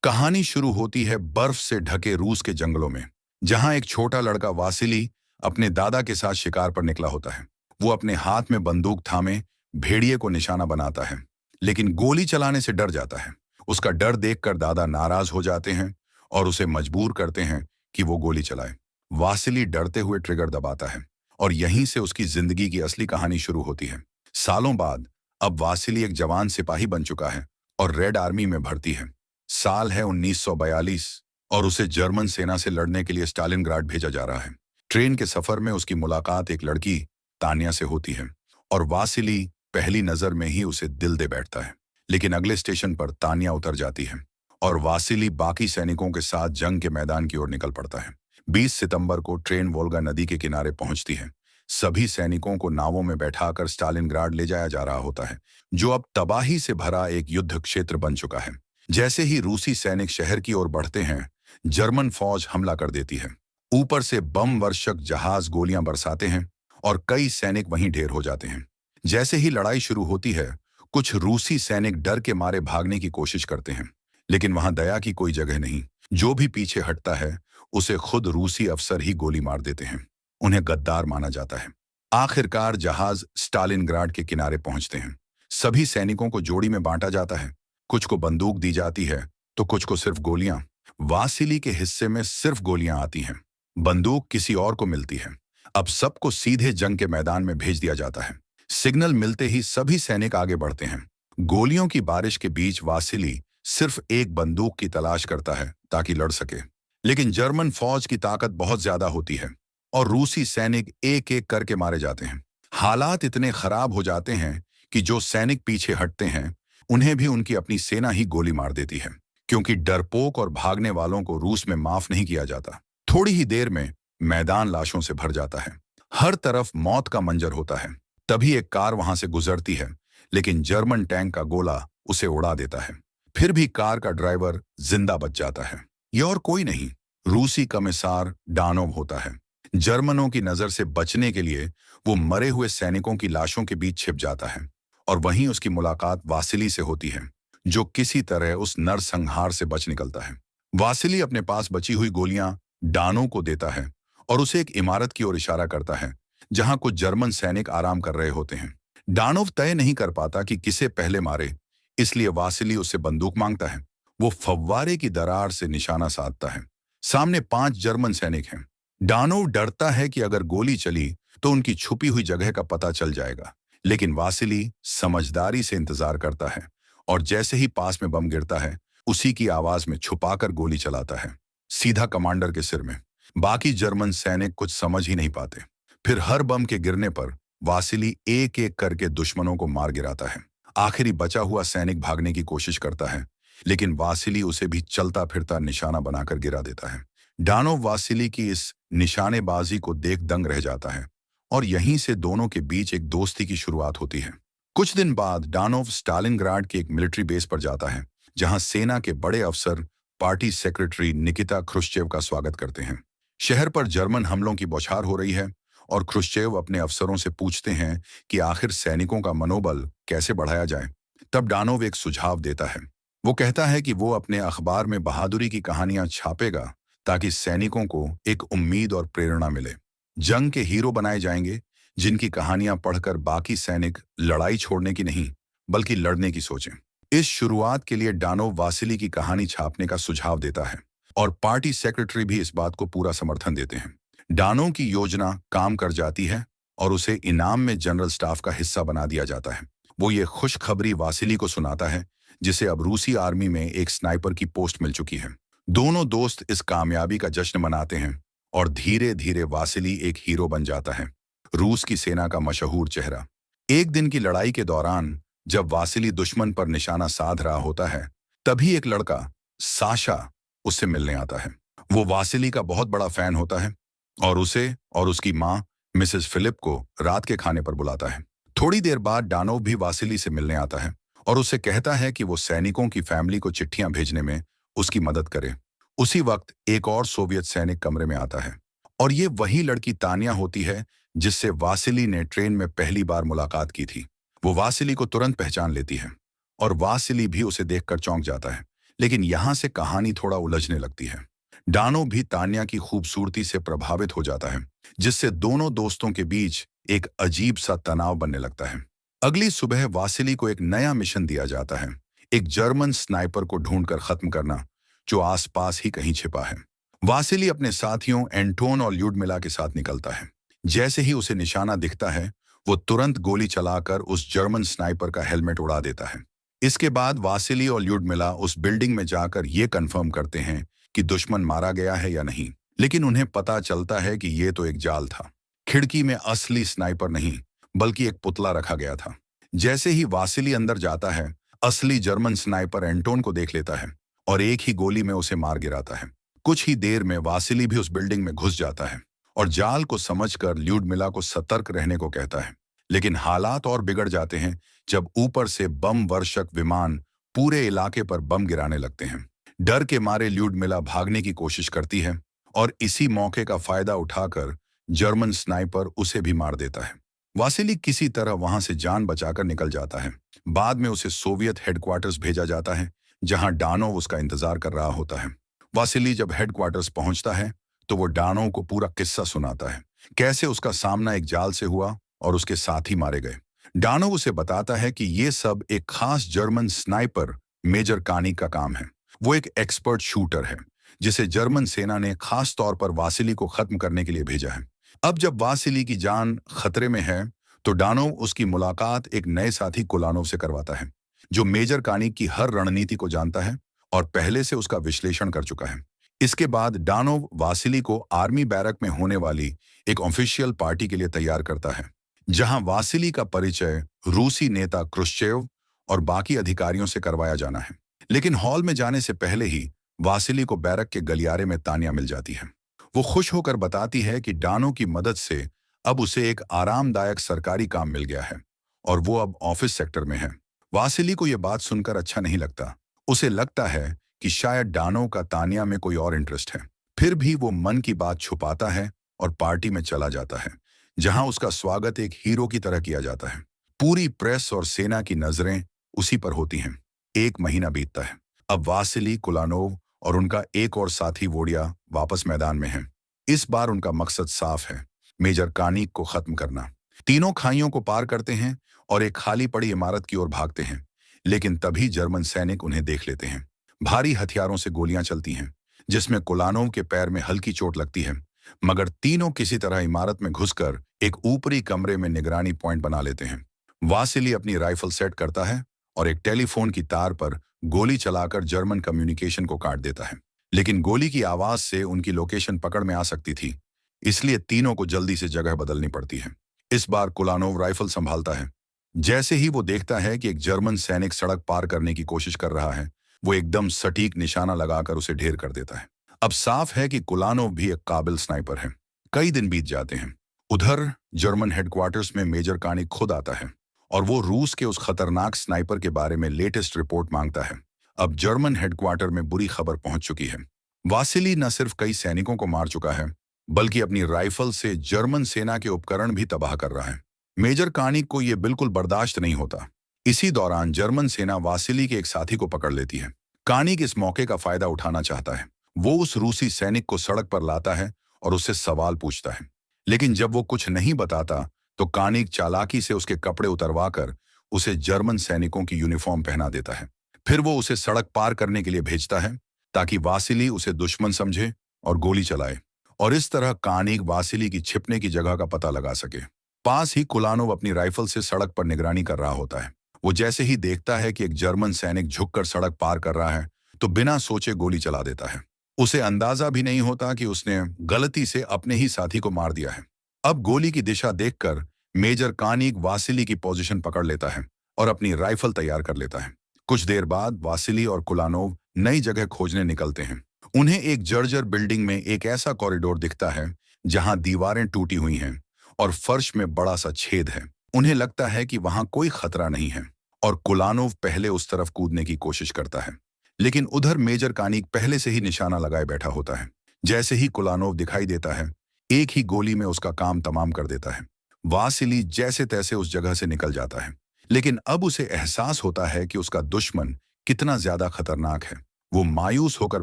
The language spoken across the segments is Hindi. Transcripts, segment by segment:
कहानी शुरू होती है बर्फ से ढके रूस के जंगलों में, जहां एक छोटा लड़का वासिली अपने दादा के साथ शिकार पर निकला होता है। वो अपने हाथ में बंदूक थामे भेड़िए को निशाना बनाता है, लेकिन गोली चलाने से डर जाता है। उसका डर देखकर दादा नाराज हो जाते हैं और उसे मजबूर करते हैं कि वो गोली चलाए। वासिली डरते हुए ट्रिगर दबाता है और यहीं से उसकी जिंदगी की असली कहानी शुरू होती है। सालों बाद अब वासिली एक जवान सिपाही बन चुका है और रेड आर्मी में भर्ती है। साल है 1942 और उसे जर्मन सेना से लड़ने के लिए स्टालिनग्राड भेजा जा रहा है। ट्रेन के सफर में उसकी मुलाकात एक लड़की तानिया से होती है और वासिली पहली नजर में ही उसे दिल दे बैठता है। लेकिन अगले स्टेशन पर तानिया उतर जाती है और वासिली बाकी सैनिकों के साथ जंग के मैदान की ओर निकल पड़ता है। 20 सितंबर को ट्रेन वोल्गा नदी के किनारे पहुंचती है। सभी सैनिकों को नावों में बैठाकर स्टालिनग्राड ले जाया जा रहा होता है, जो अब तबाही से भरा एक युद्ध क्षेत्र बन चुका है। जैसे ही रूसी सैनिक शहर की ओर बढ़ते हैं, जर्मन फौज हमला कर देती है। ऊपर से बम वर्षक जहाज गोलियां बरसाते हैं और कई सैनिक वहीं ढेर हो जाते हैं। जैसे ही लड़ाई शुरू होती है, कुछ रूसी सैनिक डर के मारे भागने की कोशिश करते हैं, लेकिन वहां दया की कोई जगह नहीं। जो भी पीछे हटता है, उसे खुद रूसी अफसर ही गोली मार देते हैं। उन्हें गद्दार माना जाता है। आखिरकार जहाज स्टालिनग्राड के किनारे पहुंचते हैं। सभी सैनिकों को जोड़ी में बांटा जाता है। कुछ को बंदूक दी जाती है तो कुछ को सिर्फ गोलियां। वासिली के हिस्से में सिर्फ गोलियां आती हैं। बंदूक किसी और को मिलती है। अब सबको सीधे जंग के मैदान में भेज दिया जाता है। सिग्नल मिलते ही सभी सैनिक आगे बढ़ते हैं। गोलियों की बारिश के बीच वासिली सिर्फ एक बंदूक की तलाश करता है ताकि लड़ सके। लेकिन जर्मन फौज की ताकत बहुत ज्यादा होती है और रूसी सैनिक एक एक करके मारे जाते हैं। हालात इतने खराब हो जाते हैं कि जो सैनिक पीछे हटते हैं, उन्हें भी उनकी अपनी सेना ही गोली मार देती है, क्योंकि डरपोक और भागने वालों को रूस में माफ नहीं किया जाता। थोड़ी ही देर में मैदान लाशों से भर जाता है। हर तरफ मौत का मंजर होता है। तभी एक कार वहां से गुजरती है, लेकिन जर्मन टैंक का गोला उसे उड़ा देता है। फिर भी कार का ड्राइवर जिंदा बच जाता है। यह और कोई नहीं, रूसी कमिसार डानोव होता है। जर्मनों की नजर से बचने के लिए वो मरे हुए सैनिकों की लाशों के बीच छिप जाता है और वहीं उसकी मुलाकात वासिली से होती है, जो किसी तरह उस नरसंहार से बच निकलता है। वासिली अपने पास बची हुई गोलियां डानो को देता है और उसे एक इमारत की ओर इशारा करता है, जहां कुछ जर्मन सैनिक आराम कर रहे होते हैं। डानोव तय नहीं कर पाता कि किसे पहले मारे, इसलिए वासिली उससे बंदूक मांगता है। वो फव्वारे की दरार से निशाना साधता है। सामने 5 जर्मन सैनिक हैं। डानोव डरता है कि अगर गोली चली तो उनकी छुपी हुई जगह का पता चल जाएगा, लेकिन वासिली समझदारी से इंतजार करता है और जैसे ही पास में बम गिरता है, उसी की आवाज में छुपाकर गोली चलाता है, सीधा कमांडर के सिर में। बाकी जर्मन सैनिक कुछ समझ ही नहीं पाते। फिर हर बम के गिरने पर वासिली एक एक करके दुश्मनों को मार गिराता है। आखिरी बचा हुआ सैनिक भागने की कोशिश करता है, लेकिन वासिली उसे भी चलता फिरता निशाना बनाकर गिरा देता है। डानोव वासिली की इस निशानेबाजी को देख दंग रह जाता है और यहीं से दोनों के बीच एक दोस्ती की शुरुआत होती है। कुछ दिन बाद डानोव स्टालिनग्राड के एक मिलिट्री बेस पर जाता है, जहां सेना के बड़े अफसर पार्टी सेक्रेटरी निकिता क्रुश्चेव का स्वागत करते हैं। शहर पर जर्मन हमलों की बौछार हो रही है और क्रुश्चेव अपने अफसरों से पूछते हैं कि आखिर सैनिकों का मनोबल कैसे बढ़ाया जाए। तब डानोव एक सुझाव देता है। वो कहता है कि वो अपने अखबार में बहादुरी की कहानियां छापेगा, ताकि सैनिकों को एक उम्मीद और प्रेरणा मिले। जंग के हीरो बनाए जाएंगे, जिनकी कहानियां पढ़कर बाकी सैनिक लड़ाई छोड़ने की नहीं, बल्कि लड़ने की सोचें। इस शुरुआत के लिए डानोव वासिली की कहानी छापने का सुझाव देता है और पार्टी सेक्रेटरी भी इस बात को पूरा समर्थन देते हैं। डानोव की योजना काम कर जाती है और उसे इनाम में जनरल स्टाफ का हिस्सा बना दिया जाता है। वो ये खुशखबरी वासिली को सुनाता है, जिसे अब रूसी आर्मी में एक स्नाइपर की पोस्ट मिल चुकी है। दोनों दोस्त इस कामयाबी का जश्न मनाते हैं और धीरे धीरे वासिली एक हीरो बन जाता है, रूस की सेना का मशहूर चेहरा। एक दिन की लड़ाई के दौरान जब वासिली दुश्मन पर निशाना साध रहा होता है, तभी एक लड़का साशा उससे मिलने आता है। वो वासिली का बहुत बड़ा फैन होता है और उसे और उसकी माँ मिसेस फिलिप को रात के खाने पर बुलाता है। थोड़ी देर बाद डानोव भी वासिली से मिलने आता है और उसे कहता है कि वो सैनिकों की फैमिली को चिट्ठियां भेजने में उसकी मदद करे। उसी वक्त एक और सोवियत सैनिक कमरे में आता है और ये वही लड़की तानिया होती है जिससे वासिली ने ट्रेन में पहली बार मुलाकात की थी। वो वासिली को तुरंत पहचान लेती है और वासिली भी उसे देखकर चौंक जाता है, लेकिन यहां से कहानी थोड़ा उलझने लगती है। डानो भी तान्या की खूबसूरती से प्रभावित हो जाता है, जिससे दोनों दोस्तों के बीच एक अजीब सा तनाव बनने लगता है। अगली सुबह वासिली को एक नया मिशन दिया जाता है, एक जर्मन स्नाइपर को ढूंढकर खत्म करना, जो आसपास ही कहीं छिपा है। वासिली अपने साथियों एंटोन और ल्यूडमिला के साथ निकलता है। जैसे ही उसे निशाना दिखता है, वो तुरंत गोली चलाकर उस जर्मन स्नाइपर का हेलमेट उड़ा देता है। इसके बाद वासिली और ल्यूडमिला उस बिल्डिंग में जाकर ये कंफर्म करते हैं कि दुश्मन मारा गया है या नहीं, लेकिन उन्हें पता चलता है कि ये तो एक जाल था। खिड़की में असली स्नाइपर नहीं, बल्कि एक पुतला रखा गया था। जैसे ही वासिली अंदर जाता है, असली जर्मन स्नाइपर एंटोन को देख लेता है और एक ही गोली में उसे मार गिराता है। कुछ ही देर में वासिली भी उस बिल्डिंग में घुस जाता है और जाल को समझकर ल्यूडमिला को सतर्क रहने को कहता है। लेकिन हालात और बिगड़ जाते हैं जब ऊपर से बम वर्षक विमान पूरे इलाके पर बम गिराने लगते हैं। डर के मारे ल्यूडमिला भागने की कोशिश करती है और इसी मौके का फायदा उठाकर जर्मन स्नाइपर उसे भी मार देता है। वासिली किसी तरह वहां से जान बचाकर निकल जाता है। बाद में उसे सोवियत हेडक्वार्टर्स भेजा जाता है, जहां डानो उसका इंतजार कर रहा होता है। वासिली जब हेडक्वार्टर्स पहुंचता है तो वो डानो को पूरा किस्सा सुनाता है, कैसे उसका सामना एक जाल से हुआ और उसके साथी मारे गए। डानो उसे बताता है कि ये सब एक खास जर्मन स्नाइपर मेजर कानिक का काम है। वो एक एक्सपर्ट शूटर है, जिसे जर्मन सेना ने खास तौर पर वासिली को खत्म करने के लिए भेजा है। अब जब वासिली की जान खतरे में है, तो डानो उसकी मुलाकात एक नए साथी कुलानोव से करवाता है, जो मेजर कानिक की हर रणनीति को जानता है और पहले से उसका विश्लेषण कर चुका है। इसके बाद डानोव वासिली को आर्मी बैरक में होने वाली एक ऑफिशियल पार्टी के लिए तैयार करता है, जहां वासिली का परिचय रूसी नेता क्रुश्चेव और बाकी अधिकारियों से करवाया जाना है। लेकिन हॉल में जाने से पहले ही वासिली को बैरक के गलियारे में तान्या मिल जाती है। वो खुश होकर बताती है कि डानो की मदद से अब उसे एक आरामदायक सरकारी काम मिल गया है और वो अब ऑफिस सेक्टर में है। वासिली को यह बात सुनकर अच्छा नहीं लगता। उसे लगता है कि शायद डानो का तान्या में कोई और इंटरेस्ट है। फिर भी वो मन की बात छुपाता है और पार्टी में चला जाता है, जहां उसका स्वागत एक हीरो की तरह किया जाता है। पूरी प्रेस और सेना की नजरें उसी पर होती हैं। एक महीना बीतता है। अब वासिली, कुलानोव और उनका एक और साथी वोडिया वापस मैदान में हैं। इस बार उनका मकसद साफ है, मेजर कानिक को खत्म करना। तीनों खाइयों को पार करते हैं और एक खाली पड़ी इमारत की ओर भागते हैं, लेकिन तभी जर्मन सैनिक उन्हें देख लेते हैं। भारी हथियारों से गोलियां चलती हैं, जिसमें कुलानोव के पैर में हल्की चोट लगती है, मगर तीनों किसी तरह इमारत में घुसकर एक ऊपरी कमरे में निगरानी पॉइंट बना लेते हैं। वासिली अपनी राइफल सेट करता है और एक टेलीफोन की तार पर गोली चलाकर जर्मन कम्युनिकेशन को काट देता है। लेकिन गोली की आवाज से उनकी लोकेशन पकड़ में आ सकती थी, इसलिए तीनों को जल्दी से जगह बदलनी पड़ती है। इस बार कुलानोव राइफल संभालता है। जैसे ही वो देखता है कि एक जर्मन सैनिक सड़क पार करने की कोशिश कर रहा है, वो एकदम सटीक निशाना लगाकर उसे ढेर कर देता है। अब साफ है कि कुलानोव भी एक काबिल स्नाइपर है। कई दिन बीत जाते हैं। उधर जर्मन हेडक्वार्टर्स में मेजर कानिक खुद आता है और वो रूस के उस खतरनाक स्नाइपर के बारे में लेटेस्ट रिपोर्ट मांगता है। अब जर्मन हेडक्वार्टर में बुरी खबर पहुंच चुकी है। वासिली न सिर्फ कई सैनिकों को मार चुका है, बल्कि अपनी राइफल से जर्मन सेना के उपकरण भी तबाह कर रहा है। मेजर कानिक को यह बिल्कुल बर्दाश्त नहीं होता। इसी दौरान जर्मन सेना वासिली के एक साथी को पकड़ लेती है। कानिक इस मौके का फायदा उठाना चाहता है। वो उस रूसी सैनिक को सड़क पर लाता है और उससे सवाल पूछता है, लेकिन जब वो कुछ नहीं बताता तो कानिक चालाकी से उसके कपड़े उतरवाकर उसे जर्मन सैनिकों की यूनिफॉर्म पहना देता है। फिर वो उसे सड़क पार करने के लिए भेजता है, ताकि वासिली उसे दुश्मन समझे और गोली चलाए, और इस तरह कानिक वासिली की छिपने की जगह का पता लगा सके। पास ही कुलानोव अपनी राइफल से सड़क पर निगरानी कर रहा होता है। वो जैसे ही देखता है कि एक जर्मन सैनिक झुककर सड़क पार कर रहा है, तो बिना सोचे गोली चला देता है। उसे अंदाजा भी नहीं होता कि उसने गलती से अपने ही साथी को मार दिया है। अब गोली की दिशा देखकर मेजर कानिक वासिली की पोजीशन पकड़ लेता है और अपनी राइफल तैयार कर लेता है। कुछ देर बाद वासिली और कुलानोव नई जगह खोजने निकलते हैं। उन्हें एक जर्जर बिल्डिंग में एक ऐसा कॉरिडोर दिखता है जहां दीवारें टूटी हुई हैं और फर्श में बड़ा सा छेद है। उन्हें लगता है कि वहां कोई खतरा नहीं है और कुलानोव पहले उस तरफ कूदने की कोशिश करता है, लेकिन उधर मेजर कानिक पहले से ही निशाना लगाए बैठा होता है। जैसे ही कुलानोव दिखाई देता है, एक ही गोली में उसका काम तमाम कर देता है। वासिली जैसे तैसे उस जगह से निकल जाता है, लेकिन अब उसे एहसास होता है कि उसका दुश्मन कितना ज्यादा खतरनाक है। वो मायूस होकर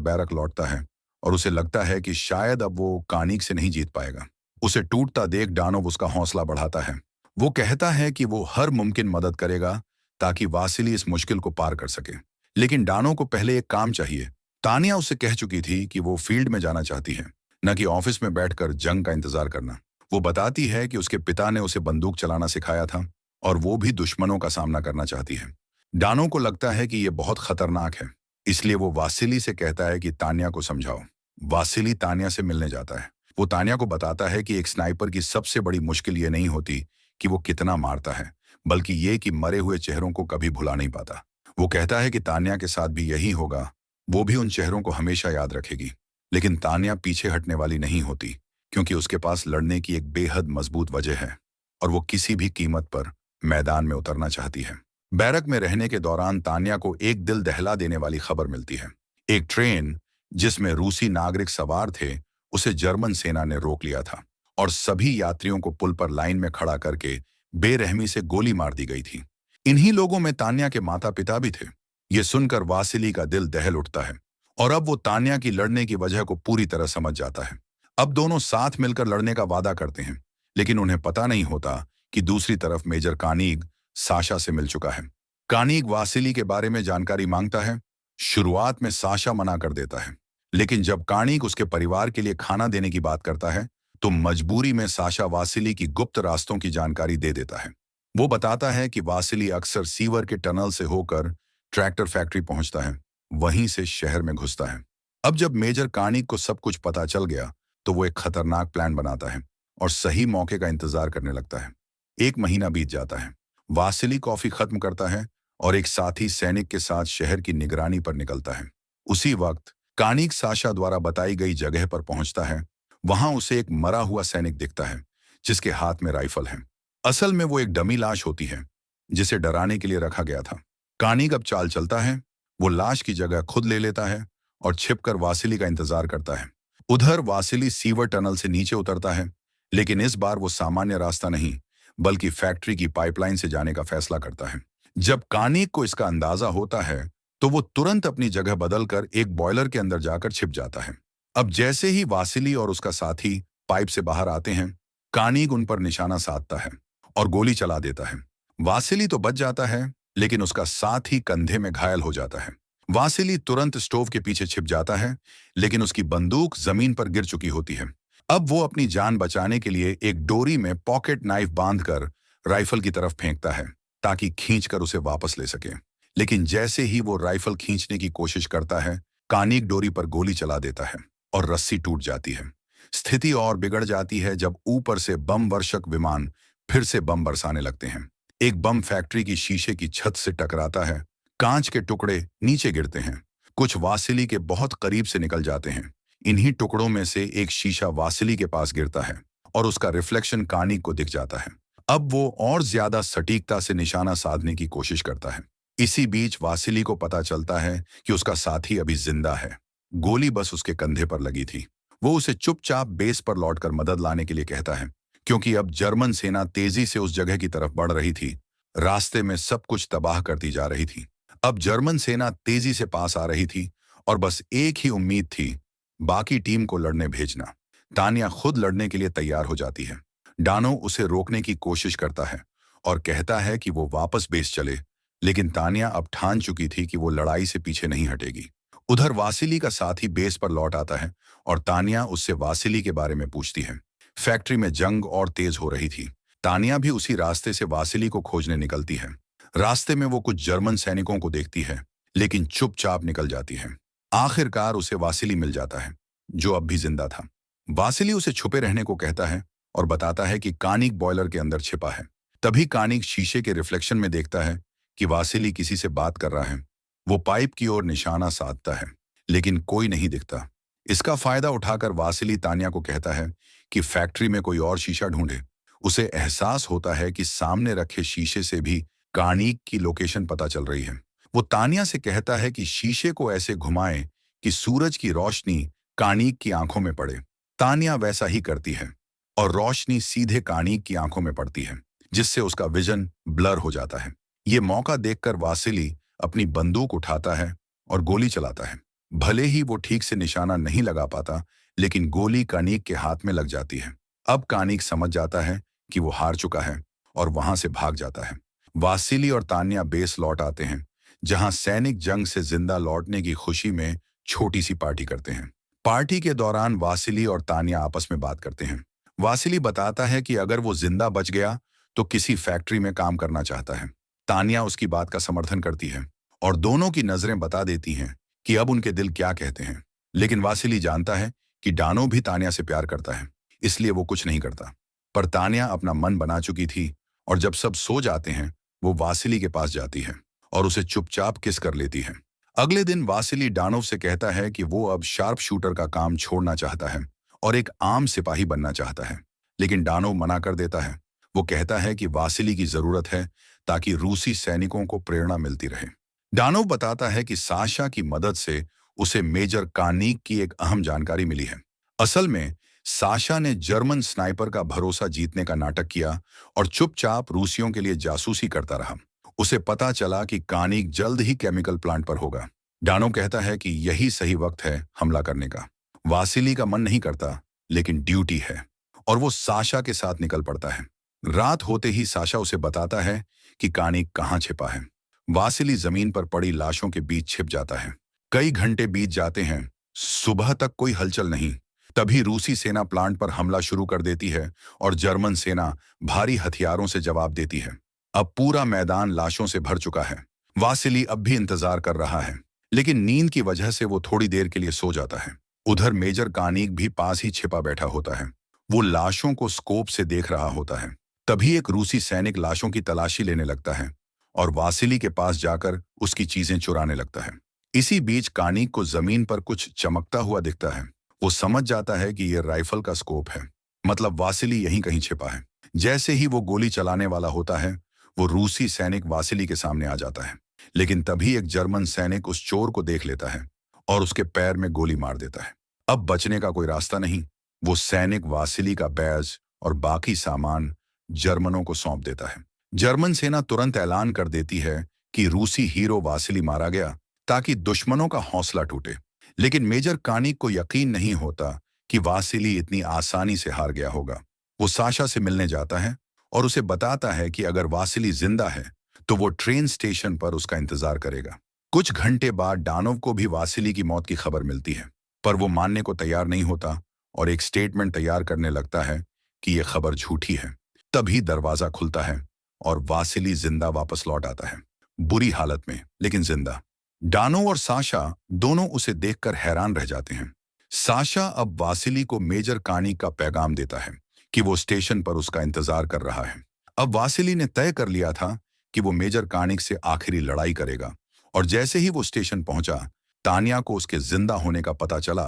बैरक लौटता है और उसे लगता है कि शायद अब वो कानिक से नहीं जीत पाएगा। उसे टूटता देख डानोव उसका हौसला बढ़ाता है। वो कहता है कि वो हर मुमकिन मदद करेगा ताकि वासिली इस मुश्किल को पार कर सके। लेकिन डानो को पहले एक काम चाहिए। तानिया उससे कह चुकी थी कि वो फील्ड में जाना चाहती है, न कि ऑफिस में बैठकर जंग का इंतजार करना। वो बताती है कि उसके पिता ने उसे बंदूक चलाना सिखाया था और वो भी दुश्मनों का सामना करना चाहती है। डानो को लगता है कि ये बहुत खतरनाक है, इसलिए वो वासिली से कहता है कि तानिया को समझाओ। वासिली तानिया से मिलने जाता है। वो तानिया को बताता है कि एक स्नाइपर की सबसे बड़ी मुश्किल ये नहीं होती कि वो कितना मारता है, बल्कि ये कि मरे हुए चेहरों को कभी भुला नहीं पाता। वो कहता है कि तानिया के साथ भी यही होगा, वो भी उन चेहरों को हमेशा याद रखेगी। लेकिन तानिया पीछे हटने वाली नहीं होती, क्योंकि उसके पास लड़ने की एक बेहद मजबूत वजह है और वो किसी भी कीमत पर मैदान में उतरना चाहती है। बैरक में रहने के दौरान तानिया को एक दिल दहला देने वाली खबर मिलती है। एक ट्रेन जिसमें रूसी नागरिक सवार थे, उसे जर्मन सेना ने रोक लिया था और सभी यात्रियों को पुल पर लाइन में खड़ा करके बेरहमी से गोली मार दी गई थी। इन्हीं लोगों में तानिया के माता पिता भी थे। ये सुनकर वासिली का दिल दहल उठता है और अब वो तानिया की लड़ने की वजह को पूरी तरह समझ जाता है। अब दोनों साथ मिलकर लड़ने का वादा करते हैं, लेकिन उन्हें पता नहीं होता कि दूसरी तरफ मेजर कानिग साशा से मिल चुका है। कानिग वासिली के बारे में जानकारी मांगता है। शुरुआत में साशा मना कर देता है, लेकिन जब कानिग उसके परिवार के लिए खाना देने की बात करता है, तो मजबूरी में साशा वासिली की गुप्त रास्तों की जानकारी दे देता है। वो बताता है कि वासिली अक्सर सीवर के टनल से होकर ट्रैक्टर फैक्ट्री पहुंचता है, वहीं से शहर में घुसता है। अब जब मेजर कानिग को सब कुछ पता चल गया, तो वो एक खतरनाक प्लान बनाता है और सही मौके का इंतजार करने लगता है। 1 महीना बीत जाता है। वासिली कॉफी खत्म करता है और एक साथी सैनिक के साथ शहर की निगरानी पर निकलता है। उसी वक्त कानिग साशा द्वारा बताई गई जगह पर पहुंचता है। वहां उसे एक मरा हुआ सैनिक दिखता है, जिसके हाथ में राइफल है। असल में वो एक डमी लाश होती है, जिसे डराने के लिए रखा गया था। कानिग अब चाल चलता है। वो लाश की जगह खुद ले लेता है और छिपकर वासिली का इंतजार करता है। उधर वासिली सीवर टनल से नीचे उतरता है, लेकिन इस बार वो सामान्य रास्ता नहीं, बल्कि फैक्ट्री की पाइपलाइन से जाने का फैसला करता है। जब कानिग को इसका अंदाजा होता है, तो वो तुरंत अपनी जगह बदलकर एक बॉयलर के अंदर जाकर छिप जाता है। अब जैसे ही वासिली और उसका साथी पाइप से बाहर आते हैं, कानिग उन पर निशाना साधता है और गोली चला देता है। वासिली तो बच जाता है, लेकिन उसका साथी कंधे में घायल हो जाता है। वासिली तुरंत स्टोव के पीछे छिप जाता है, लेकिन उसकी बंदूक जमीन पर गिर चुकी होती है। अब वो अपनी जान बचाने के लिए एक डोरी में पॉकेट नाइफ बांधकर राइफल की तरफ फेंकता है, ताकि खींचकर उसे वापस ले सके। लेकिन जैसे ही वो राइफल खींचने की कोशिश करता है, कानिग डोरी पर गोली चला देता है और रस्सी टूट जाती है। स्थिति और बिगड़ जाती है जब ऊपर से बम वर्षक विमान फिर से बम बरसाने लगते हैं। एक बम फैक्ट्री की शीशे की छत से टकराता है। कांच के टुकड़े नीचे गिरते हैं। कुछ वासिली के बहुत करीब से निकल जाते हैं। इन्हीं टुकड़ों में से एक शीशा वासिली के पास गिरता है और उसका रिफ्लेक्शन कानिग को दिख जाता है। अब वो और ज्यादा सटीकता से निशाना साधने की कोशिश करता है। इसी बीच वासिली को पता चलता है कि उसका साथी अभी जिंदा है। गोली बस उसके कंधे पर लगी थी। वो उसे चुपचाप बेस पर लौटकर मदद लाने के लिए कहता है, क्योंकि अब जर्मन सेना तेजी से उस जगह की तरफ बढ़ रही थी। रास्ते में सब कुछ तबाह करती जा रही थी। अब जर्मन सेना तेजी से पास आ रही थी और बस एक ही उम्मीद थी, बाकी टीम को लड़ने भेजना। तानिया खुद लड़ने के लिए तैयार हो जाती है। डानो उसे रोकने की कोशिश करता है और कहता है कि वो वापस बेस चले, लेकिन तानिया अब ठान चुकी थी कि वो लड़ाई से पीछे नहीं हटेगी। उधर वासिली का साथी बेस पर लौट आता है और तानिया उससे वासिली के बारे में पूछती है। फैक्ट्री में जंग और तेज हो रही थी। तानिया भी उसी रास्ते से वासिली को खोजने निकलती है। रास्ते में वो कुछ जर्मन सैनिकों को देखती है, लेकिन चुपचाप निकल जाती है। आखिरकार उसे वासिली मिल जाता है, जो अब भी जिंदा था। वासिली उसे छुपे रहने को कहता है और बताता है कि कानिग बॉयलर के अंदर छिपा है। तभी कानिग शीशे के रिफ्लेक्शन में देखता है कि वासिली किसी से बात कर रहा है। वो पाइप की ओर निशाना साधता है, लेकिन कोई नहीं दिखता। इसका फायदा उठाकर वासिली तानिया को कहता है कि फैक्ट्री में कोई और शीशा ढूंढे। उसे एहसास होता है कि सामने रखे शीशे से भी कानिग की लोकेशन पता चल रही है। वो तानिया से कहता है कि शीशे को ऐसे घुमाएं कि सूरज की रोशनी कानिग की आंखों में पड़े। तानिया वैसा ही करती है और रोशनी सीधे कानिग की आंखों में पड़ती है, जिससे उसका विजन ब्लर हो जाता है। ये मौका देखकर वासिली अपनी बंदूक उठाता है और गोली चलाता है। भले ही वो ठीक से निशाना नहीं लगा पाता, लेकिन गोली कानिक के हाथ में लग जाती है। अब कानिक समझ जाता है कि वो हार चुका है और वहां से भाग जाता है। वासिली और तान्या बेस लौट आते हैं, जहां सैनिक जंग से जिंदा लौटने की खुशी में छोटी सी पार्टी करते हैं। पार्टी के दौरान वासिली और तान्या आपस में बात करते हैं। वासिली बताता है कि अगर वो जिंदा बच गया तो किसी फैक्ट्री में काम करना चाहता है। तान्या उसकी बात का समर्थन करती है और दोनों की नजरें बता देती हैं कि अब उनके दिल क्या कहते हैं। लेकिन वासिली जानता है कि डानो भी तान्या से प्यार करता है, इसलिए वो कुछ नहीं करता। पर तान्या अपना मन बना चुकी थी और जब सब सो जाते हैं, वो वासिली के पास जाती है और उसे चुपचाप किस कर लेती है। अगले दिन वासिली डानोव से कहता है कि वो अब शार्प शूटर का काम छोड़ना चाहता है और एक आम सिपाही बनना चाहता है। लेकिन डानोव मना कर देता है। वो कहता है कि वासिली की जरूरत है ताकि रूसी सैनिकों को प्रेरणा मिलती रहे। डानोव बताता है कि साशा की मदद से उसे मेजर कानिक की एक अहम जानकारी मिली है। असल में साशा ने जर्मन स्नाइपर का भरोसा जीतने का नाटक किया और चुपचाप रूसियों के लिए जासूसी करता रहा। उसे पता चला कि कानिक जल्द ही केमिकल प्लांट पर होगा। डानो कहता है कि यही सही वक्त है हमला करने का। वासिली का मन नहीं करता, लेकिन ड्यूटी है और वो साशा के साथ निकल पड़ता है। रात होते ही साशा उसे बताता है कि कानिक कहाँ छिपा है। वासिली जमीन पर पड़ी लाशों के बीच छिप जाता है। कई घंटे बीत जाते हैं, सुबह तक कोई हलचल नहीं। तभी रूसी सेना प्लांट पर हमला शुरू कर देती है और जर्मन सेना भारी हथियारों से जवाब देती है। अब पूरा मैदान लाशों से भर चुका है। वासिली अब भी इंतजार कर रहा है, लेकिन नींद की वजह से वो थोड़ी देर के लिए सो जाता है। उधर मेजर कानिक भी पास ही छिपा बैठा होता है। वो लाशों को स्कोप से देख रहा होता है। तभी एक रूसी सैनिक लाशों की तलाशी लेने लगता है और वासिली के पास जाकर उसकी चीजें चुराने लगता है। इसी बीच कानिक को जमीन पर कुछ चमकता हुआ दिखता है। वो समझ जाता है कि यह राइफल का स्कोप है, मतलब वासिली यहीं कहीं छिपा है। जैसे ही वो गोली चलाने वाला होता है, वो रूसी सैनिक वासिली के सामने आ जाता है। लेकिन तभी एक जर्मन सैनिक उस चोर को देख लेता है और उसके पैर में गोली मार देता है। अब बचने का कोई रास्ता नहीं। वो सैनिक वासिली का बैज और बाकी सामान जर्मनों को सौंप देता है। जर्मन सेना तुरंत ऐलान कर देती है कि रूसी हीरो वासिली मारा गया, ताकि दुश्मनों का हौसला टूटे। लेकिन मेजर कानिक को यकीन नहीं होता कि वासिली इतनी आसानी से हार गया होगा। वो साशा से मिलने जाता है और उसे बताता है कि अगर वासिली जिंदा है तो वो ट्रेन स्टेशन पर उसका इंतजार करेगा। कुछ घंटे बाद डानोव को भी वासिली की मौत की खबर मिलती है, पर वो मानने को तैयार नहीं होता और एक स्टेटमेंट तैयार करने लगता है कि यह खबर झूठी है। तभी दरवाजा खुलता है और वासिली जिंदा वापस लौट आता है, बुरी हालत में लेकिन जिंदा। डानो और साशा दोनों उसे देखकर हैरान रह जाते हैं। साशा अब वासिली को मेजर कानिक का पैगाम देता है कि वो स्टेशन पर उसका इंतजार कर रहा है। अब वासिली ने तय कर लिया था कि वो मेजर कानिक से आखिरी लड़ाई करेगा और जैसे ही वो स्टेशन पहुंचा, तान्या को उसके जिंदा होने का पता चला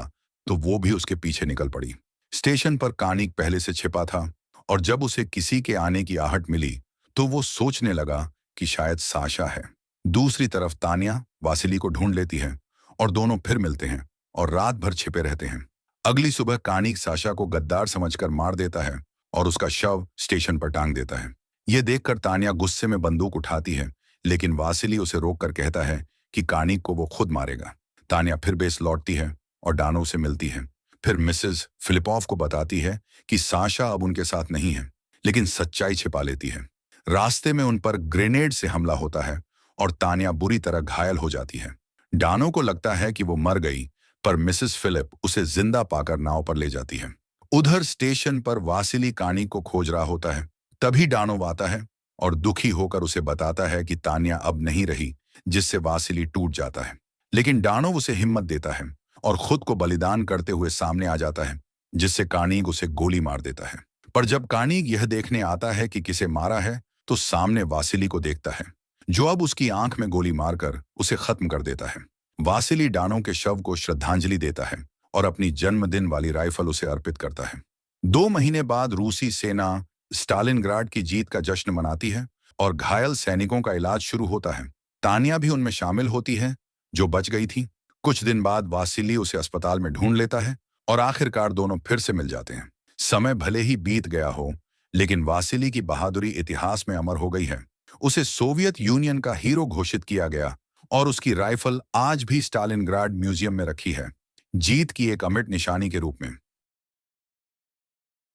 तो वो भी उसके पीछे निकल पड़ी। स्टेशन पर कानिक पहले से छिपा था और जब उसे किसी के आने की आहट मिली तो वो सोचने लगा कि शायद साशा है। दूसरी तरफ तान्या वासिली को ढूंढ लेती है और दोनों फिर मिलते हैं और रात भर छिपे रहते हैं। अगली सुबह कानिक साशा को गद्दार समझकर मार देता है और उसका शव स्टेशन पर टांग देता है। यह देखकर तान्या गुस्से में बंदूक उठाती है, लेकिन वासिली उसे रोककर कहता है कि कानिक को वो खुद मारेगा। तान्या फिर बेस लौटती है और डानो से मिलती है। फिर मिसेस फिलिपोव को बताती है कि साशा अब उनके साथ नहीं है, लेकिन सच्चाई छिपा लेती है। रास्ते में उन पर ग्रेनेड से हमला होता है और तान्या बुरी तरह घायल हो जाती है। डानो को लगता है कि वो मर गई, पर मिसेस फिलिप उसे जिंदा पाकर नाव पर ले जाती है। उधर स्टेशन पर वासिली कानिक को खोज रहा होता है। तभी डानो आता है और दुखी होकर उसे बताता है कि तान्या अब नहीं रही, जिससे वासिली टूट जाता है। लेकिन डानो उसे हिम्मत देता है और खुद को बलिदान करते हुए सामने आ जाता है, जिससे कानिक उसे गोली मार देता है। पर जब कानिक यह देखने आता है कि किसे मारा है, तो सामने वासिली को देखता है, जो अब उसकी आंख में गोली मारकर उसे खत्म कर देता है। वासिली डानो के शव को श्रद्धांजलि देता है और अपनी जन्मदिन वाली राइफल उसे अर्पित करता है। 2 महीने बाद रूसी सेना स्टालिनग्राड की जीत का जश्न मनाती है और घायल सैनिकों का इलाज शुरू होता है। तान्या भी उनमें शामिल होती है, जो बच गई थी। कुछ दिन बाद वासिली उसे अस्पताल में ढूंढ लेता है और आखिरकार दोनों फिर से मिल जाते हैं। समय भले ही बीत गया हो, लेकिन वासिली की बहादुरी इतिहास में अमर हो गई है। उसे सोवियत यूनियन का हीरो घोषित किया गया और उसकी राइफल आज भी स्टालिनग्राड म्यूजियम में रखी है, जीत की एक अमिट निशानी के रूप में।